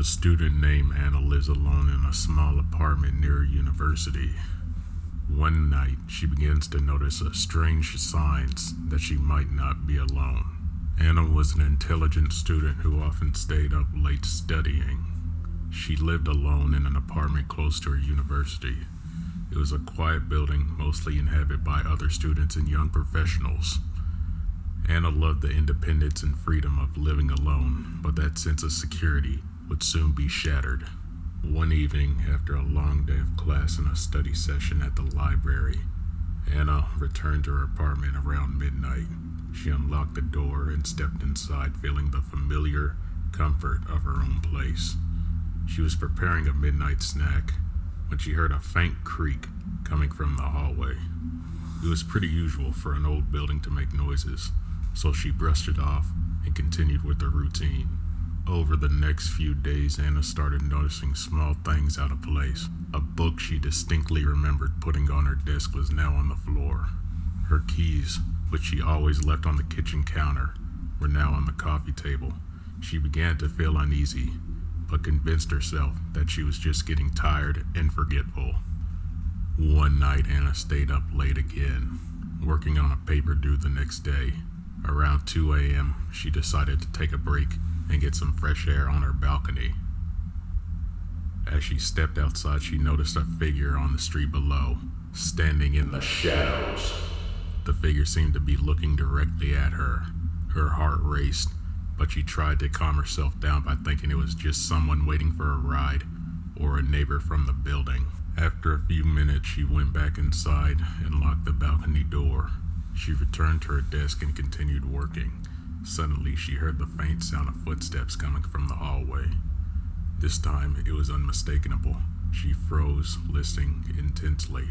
A student named Anna lives alone in a small apartment near a university. One night, she begins to notice strange signs that she might not be alone. Anna was an intelligent student who often stayed up late studying. She lived alone in an apartment close to her university. It was a quiet building, mostly inhabited by other students and young professionals. Anna loved the independence and freedom of living alone, but that sense of security would soon be shattered. One evening, after a long day of class and a study session at the library, Anna returned to her apartment around midnight. She unlocked the door and stepped inside, feeling the familiar comfort of her own place. She was preparing a midnight snack when she heard a faint creak coming from the hallway. It was pretty usual for an old building to make noises, so she brushed it off and continued with her routine. Over the next few days, Anna started noticing small things out of place. A book she distinctly remembered putting on her desk was now on the floor. Her keys, which she always left on the kitchen counter, were now on the coffee table. She began to feel uneasy, but convinced herself that she was just getting tired and forgetful. One night, Anna stayed up late again, working on a paper due the next day. Around 2 a.m., she decided to take a break and get some fresh air on her balcony. As she stepped outside, she noticed a figure on the street below, standing in the shadows. The figure seemed to be looking directly at her. Her heart raced, but she tried to calm herself down by thinking it was just someone waiting for a ride or a neighbor from the building. After a few minutes, she went back inside and locked the balcony door. She returned to her desk and continued working. Suddenly, she heard the faint sound of footsteps coming from the hallway. This time, it was unmistakable. She froze, listening intensely.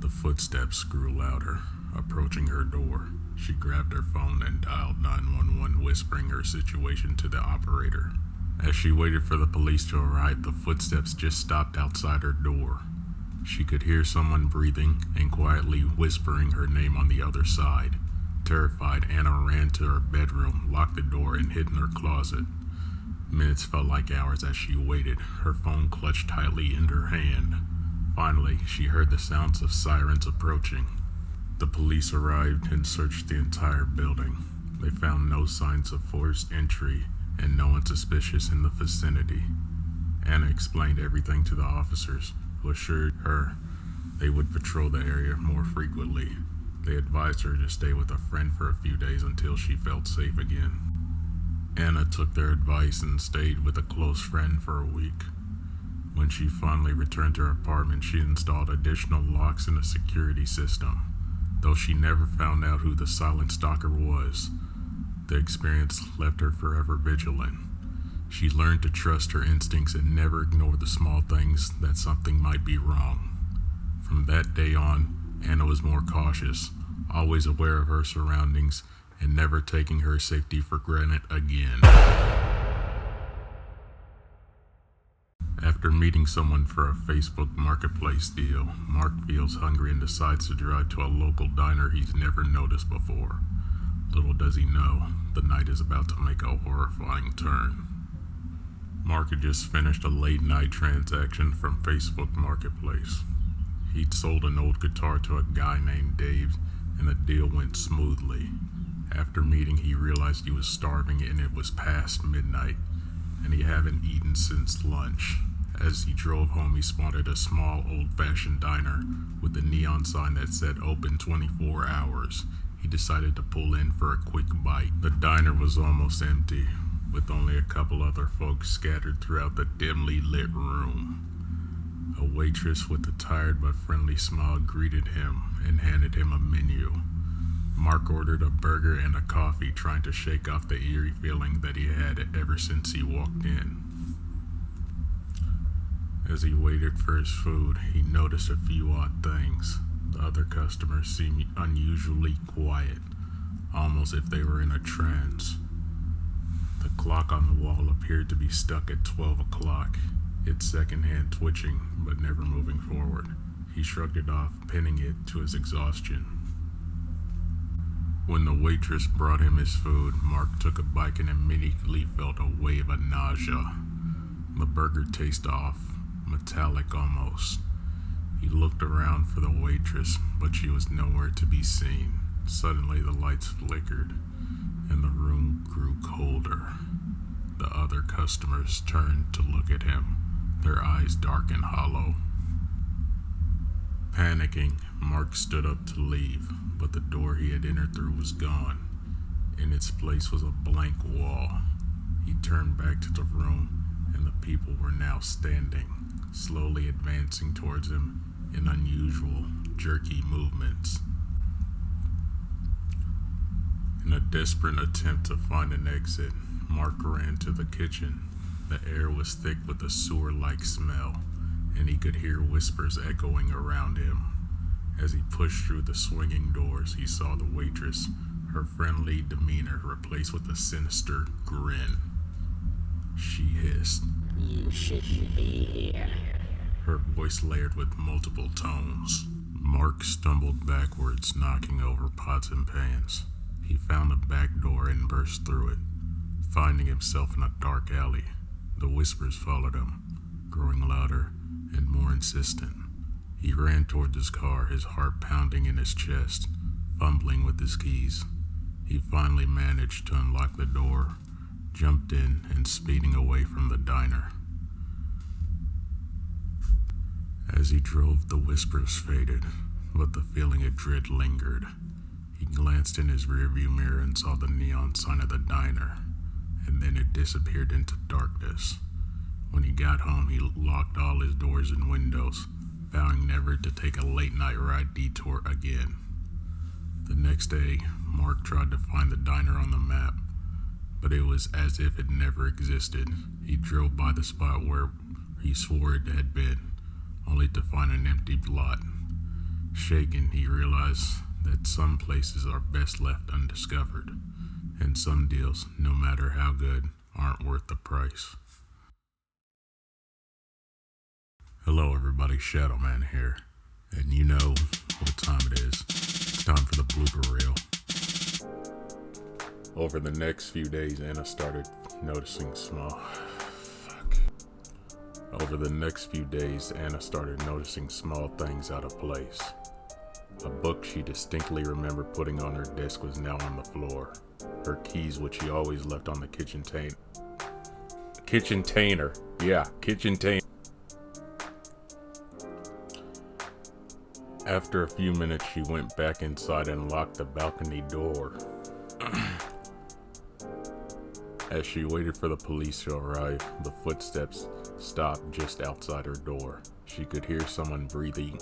The footsteps grew louder, approaching her door. She grabbed her phone and dialed 911, whispering her situation to the operator. As she waited for the police to arrive, the footsteps just stopped outside her door. She could hear someone breathing and quietly whispering her name on the other side. Terrified, Anna ran to her bedroom, locked the door, and hid in her closet. Minutes felt like hours as she waited, her phone clutched tightly in her hand. Finally, she heard the sounds of sirens approaching. The police arrived and searched the entire building. They found no signs of forced entry and no one suspicious in the vicinity. Anna explained everything to the officers, who assured her they would patrol the area more frequently. They advised her to stay with a friend for a few days until she felt safe again. Anna took their advice and stayed with a close friend for a week. When she finally returned to her apartment, she installed additional locks in the security system. Though she never found out who the silent stalker was, the experience left her forever vigilant. She learned to trust her instincts and never ignore the small things that something might be wrong. From that day on, Anna was more cautious, always aware of her surroundings, and never taking her safety for granted again. After meeting someone for a Facebook Marketplace deal, Mark feels hungry and decides to drive to a local diner he's never noticed before. Little does he know, the night is about to make a horrifying turn. Mark had just finished a late-night transaction from Facebook Marketplace. He'd sold an old guitar to a guy named Dave, and the deal went smoothly. After meeting, he realized he was starving and it was past midnight, and he hadn't eaten since lunch. As he drove home, he spotted a small, old-fashioned diner with a neon sign that said open 24 hours. He decided to pull in for a quick bite. The diner was almost empty, with only a couple other folks scattered throughout the dimly lit room. A waitress with a tired but friendly smile greeted him and handed him a menu. Mark ordered a burger and a coffee, trying to shake off the eerie feeling that he had ever since he walked in. As he waited for his food, he noticed a few odd things. The other customers seemed unusually quiet, almost if they were in a trance. The clock on the wall appeared to be stuck at 12 o'clock, its second hand twitching but never moving forward. He shrugged it off, pinning it to his exhaustion. When the waitress brought him his food, Mark took a bite and immediately felt a wave of nausea. The burger tasted off, metallic almost. He looked around for the waitress, but she was nowhere to be seen. Suddenly the lights flickered, and the room grew colder. The other customers turned to look at him, their eyes dark and hollow. Panicking, Mark stood up to leave, but the door he had entered through was gone. In its place was a blank wall. He turned back to the room, and the people were now standing, slowly advancing towards him in unusual, jerky movements. In a desperate attempt to find an exit, Mark ran to the kitchen. The air was thick with a sewer-like smell, and he could hear whispers echoing around him. As he pushed through the swinging doors, he saw the waitress, her friendly demeanor replaced with a sinister grin. She hissed, "You shouldn't be here." her voice layered with multiple tones. Mark stumbled backwards, knocking over pots and pans. He found a back door and burst through it, finding himself in a dark alley. The whispers followed him, growing louder and more insistent. He ran toward his car, his heart pounding in his chest, fumbling with his keys. He finally managed to unlock the door, jumped in, and speeding away from the diner. As he drove, the whispers faded, but the feeling of dread lingered. He glanced in his rearview mirror and saw the neon sign of the diner, and then it disappeared into darkness. When he got home, he locked all his doors and windows, vowing never to take a late-night ride detour again. The next day, Mark tried to find the diner on the map, but it was as if it never existed. He drove by the spot where he swore it had been, only to find an empty lot. Shaken, he realized that some places are best left undiscovered, and some deals, no matter how good, aren't worth the price. Hello everybody, Shadow Man here, and you know what time it is. It's time for the blooper reel. Over the next few days, Anna started noticing small things out of place. A book she distinctly remembered putting on her desk was now on the floor. Her keys, which she always left on the kitchen container. After a few minutes, she went back inside and locked the balcony door. As she waited for the police to arrive, the footsteps stopped just outside her door. She could hear someone breathing.